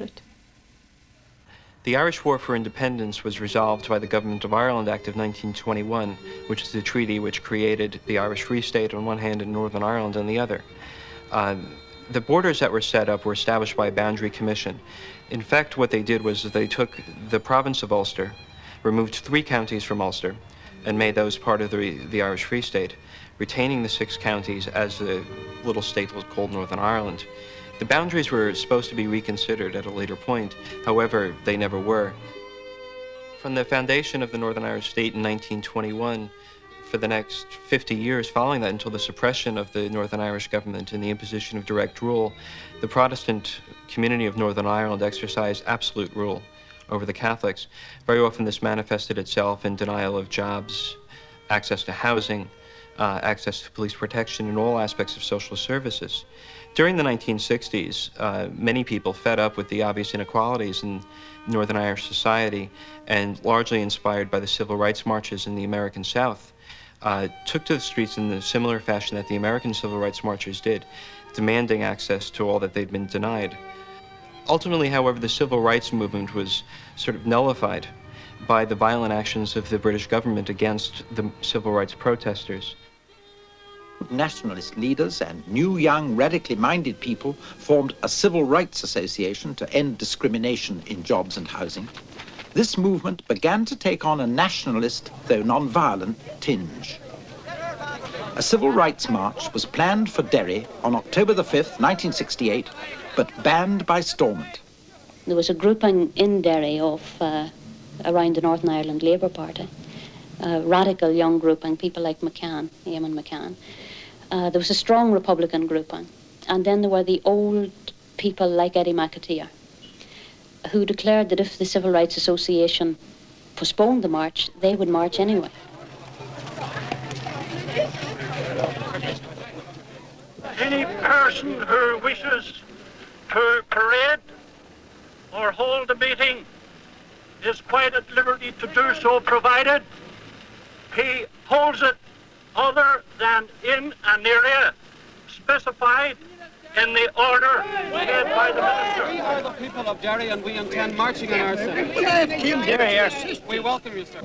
it. The Irish War for Independence was resolved by the Government of Ireland Act of 1921, which is the treaty which created the Irish Free State on one hand and Northern Ireland on the other. The borders that were set up were established by a boundary commission. In fact, what they did was they took the province of Ulster, removed 3 counties from Ulster, and made those part of the Irish Free State, retaining the 6 counties as the little state was called Northern Ireland. The boundaries were supposed to be reconsidered at a later point, however, they never were. From the foundation of the Northern Irish State in 1921, for the next 50 years following that until the suppression of the Northern Irish government and the imposition of direct rule, the Protestant community of Northern Ireland exercised absolute rule over the Catholics. Very often this manifested itself in denial of jobs, access to housing, access to police protection, and all aspects of social services. During the 1960s, many people, fed up with the obvious inequalities in Northern Irish society and largely inspired by the civil rights marches in the American South, took to the streets in a similar fashion that the American civil rights marchers did, demanding access to all that they'd been denied. Ultimately, however, the civil rights movement was sort of nullified by the violent actions of the British government against the civil rights protesters. Nationalist leaders and new, young, radically minded people formed a civil rights association to end discrimination in jobs and housing. This movement began to take on a nationalist, though non-violent, tinge. A civil rights march was planned for Derry on October the 5th, 1968, but banned by Stormont. There was a grouping in Derry of around the Northern Ireland Labour Party, a radical young grouping, people like McCann, Eamon McCann. There was a strong Republican grouping, and then there were the old people like Eddie McAteer, who declared that if the Civil Rights Association postponed the march, they would march anyway. Any person who wishes to parade or hold a meeting is quite at liberty to do so, provided he holds it other than in an area specified in the order made by the minister. We are the people of Derry, and we intend marching in our city. We welcome you, sir.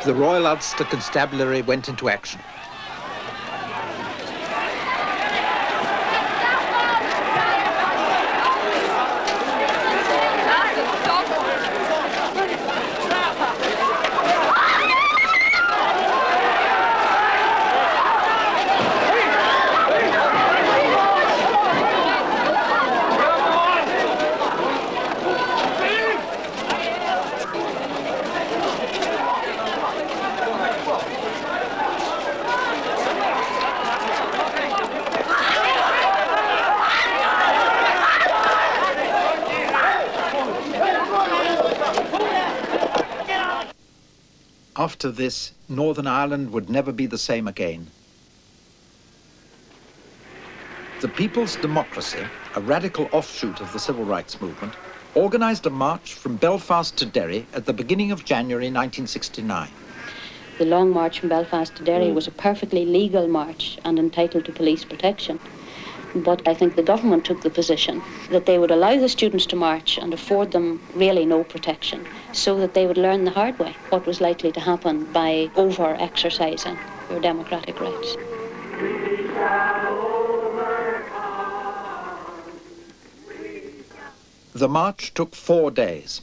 The Royal Ulster Constabulary went into action. After this, Northern Ireland would never be the same again. The People's Democracy, a radical offshoot of the civil rights movement, organised a march from Belfast to Derry at the beginning of January 1969. The long march from Belfast to Derry was a perfectly legal march and entitled to police protection. But I think the government took the position that they would allow the students to march and afford them really no protection, so that they would learn the hard way what was likely to happen by over-exercising their democratic rights. The march took 4 days.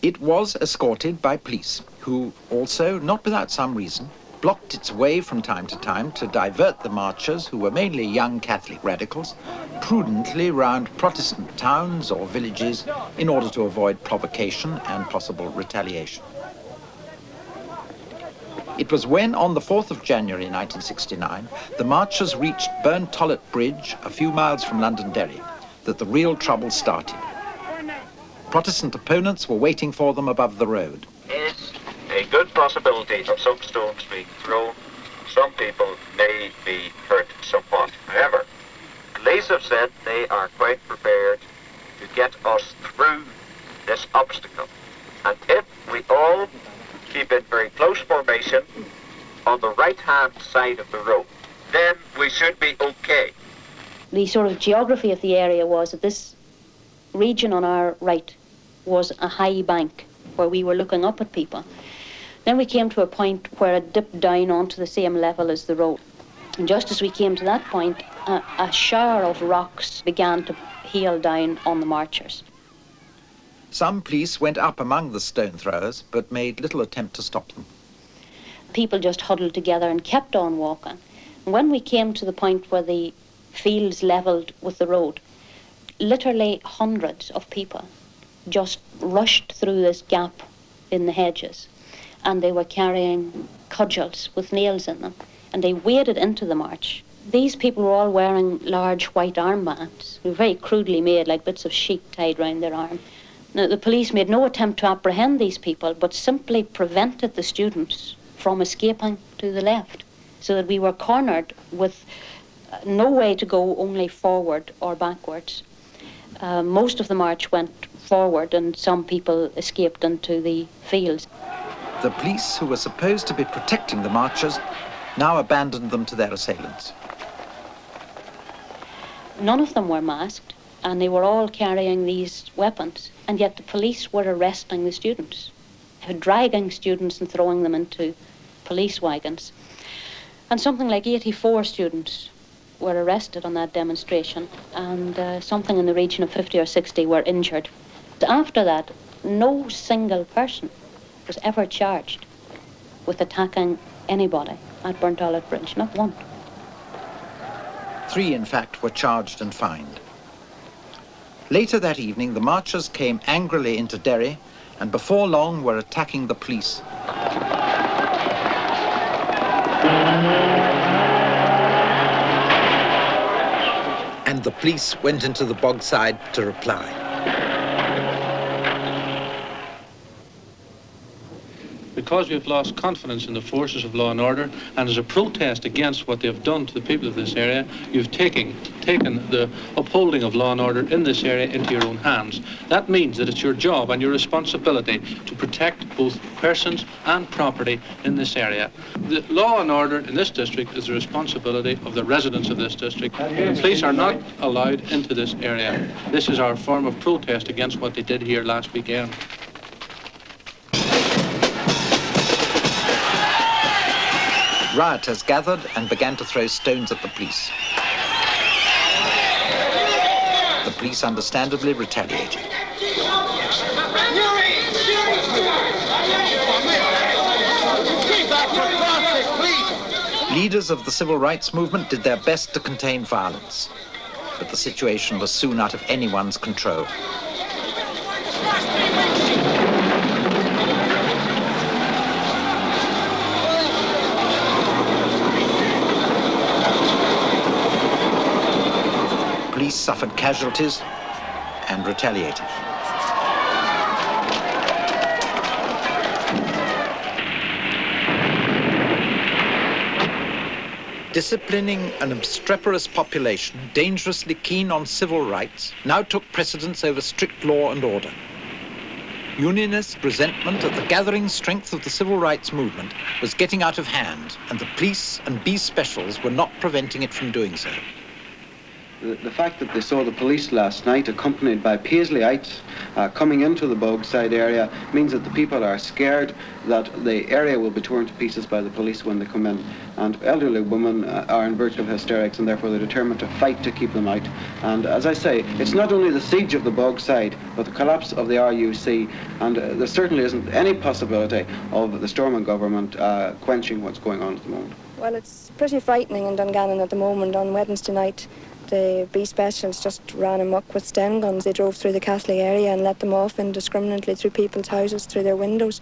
It was escorted by police, who also, not without some reason, blocked its way from time to divert the marchers, who were mainly young Catholic radicals, prudently round Protestant towns or villages in order to avoid provocation and possible retaliation. It was when, on the 4th of January 1969, the marchers reached Burntollet Bridge, a few miles from Londonderry, that the real trouble started. Protestant opponents were waiting for them above the road. Is a good possibility of soapstones being thrown some people may be hurt somewhat. However, police have said they are quite prepared to get us through this obstacle. And if we all keep in very close formation on the right-hand side of the road, then we should be okay. The sort of geography of the area was that this region on our right was a high bank where we were looking up at people. Then we came to a point where it dipped down onto the same level as the road. And just as we came to that point, a shower of rocks began to hail down on the marchers. Some police went up among the stone throwers, but made little attempt to stop them. People just huddled together and kept on walking. And when we came to the point where the fields levelled with the road, literally hundreds of people just rushed through this gap in the hedges, and they were carrying cudgels with nails in them, and they waded into the march. These people were all wearing large white armbands, very crudely made, like bits of sheet tied round their arm. Now, the police made no attempt to apprehend these people, but simply prevented the students from escaping to the left, so that we were cornered with no way to go, only forward or backwards. Most of the march went forward, and some people escaped into the fields. The police, who were supposed to be protecting the marchers, now abandoned them to their assailants. None of them were masked, and they were all carrying these weapons, and yet the police were arresting the students, dragging students and throwing them into police wagons. And something like 84 students were arrested on that demonstration, and something in the region of 50 or 60 were injured. After that, no single person was ever charged with attacking anybody at Burntollet Bridge, not one. 3, in fact, were charged and fined. Later that evening, the marchers came angrily into Derry, and before long were attacking the police. And the police went into the bogside to reply. Because we've lost confidence in the forces of law and order, and as a protest against what they've done to the people of this area, you've taken the upholding of law and order in this area into your own hands. That means that it's your job and your responsibility to protect both persons and property in this area. The law and order in this district is the responsibility of the residents of this district. The police are not allowed into this area. This is our form of protest against what they did here last weekend. Rioters gathered and began to throw stones at the police. The police understandably retaliated. Leaders of the civil rights movement did their best to contain violence, but the situation was soon out of anyone's control. Police suffered casualties and retaliated. Disciplining an obstreperous population, dangerously keen on civil rights, now took precedence over strict law and order. Unionist resentment at the gathering strength of the civil rights movement was getting out of hand, and the police and B specials were not preventing it from doing so. The fact that they saw the police last night accompanied by Paisleyites coming into the Bogside area means that the people are scared that the area will be torn to pieces by the police when they come in. And elderly women are in virtual hysterics, and therefore they're determined to fight to keep them out. And as I say, it's not only the siege of the Bogside, but the collapse of the RUC, and there certainly isn't any possibility of the Stormont government quenching what's going on at the moment. Well, it's pretty frightening in Dungannon at the moment. On Wednesday night, the B specials just ran amok with Sten guns. They drove through the Castley area and let them off indiscriminately through people's houses, through their windows,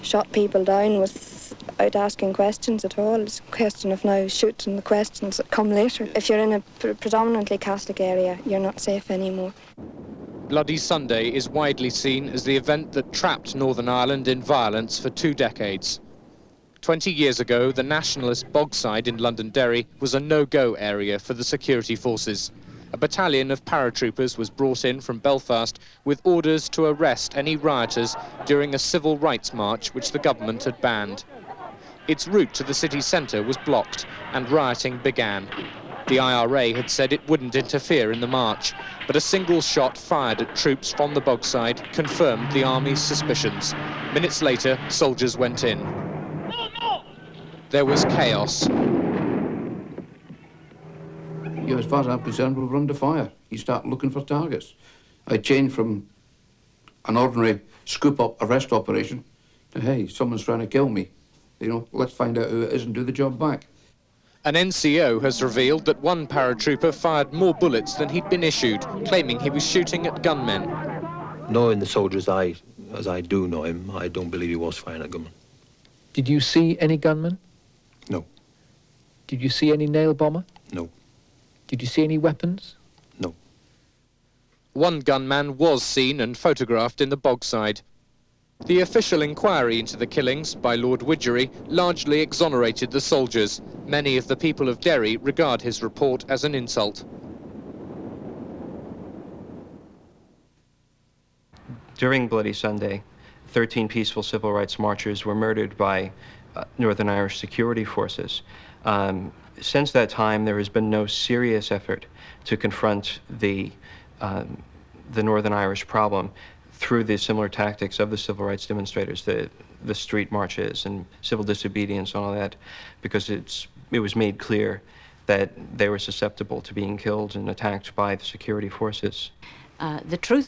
shot people down without asking questions at all. It's a question of now shooting the questions that come later. If you're in a predominantly Catholic area, you're not safe anymore. Bloody Sunday is widely seen as the event that trapped Northern Ireland in violence for 2 decades. 20 years ago, the nationalist Bogside in Londonderry was a no-go area for the security forces. A battalion of paratroopers was brought in from Belfast with orders to arrest any rioters during a civil rights march which the government had banned. Its route to the city centre was blocked and rioting began. The IRA had said it wouldn't interfere in the march, but a single shot fired at troops from the Bogside confirmed the army's suspicions. Minutes later, soldiers went in. There was chaos. Yeah, as far as I'm concerned, we'll run to fire. You start looking for targets. I changed from an ordinary scoop-up arrest operation to, hey, someone's trying to kill me. You know, let's find out who it is and do the job back. An NCO has revealed that one paratrooper fired more bullets than he'd been issued, claiming he was shooting at gunmen. Knowing the soldier as I do know him, I don't believe he was firing at gunmen. Did you see any gunmen? No. Did you see any nail bomber? No. Did you see any weapons? No. One gunman was seen and photographed in the Bogside. The official inquiry into the killings by Lord Widgery largely exonerated the soldiers. Many of the people of Derry regard his report as an insult. During Bloody Sunday, 13 peaceful civil rights marchers were murdered by Northern Irish security forces. Since that time, there has been no serious effort to confront the Northern Irish problem through the similar tactics of the civil rights demonstrators, the street marches and civil disobedience and all that, because it was made clear that they were susceptible to being killed and attacked by the security forces. The truth of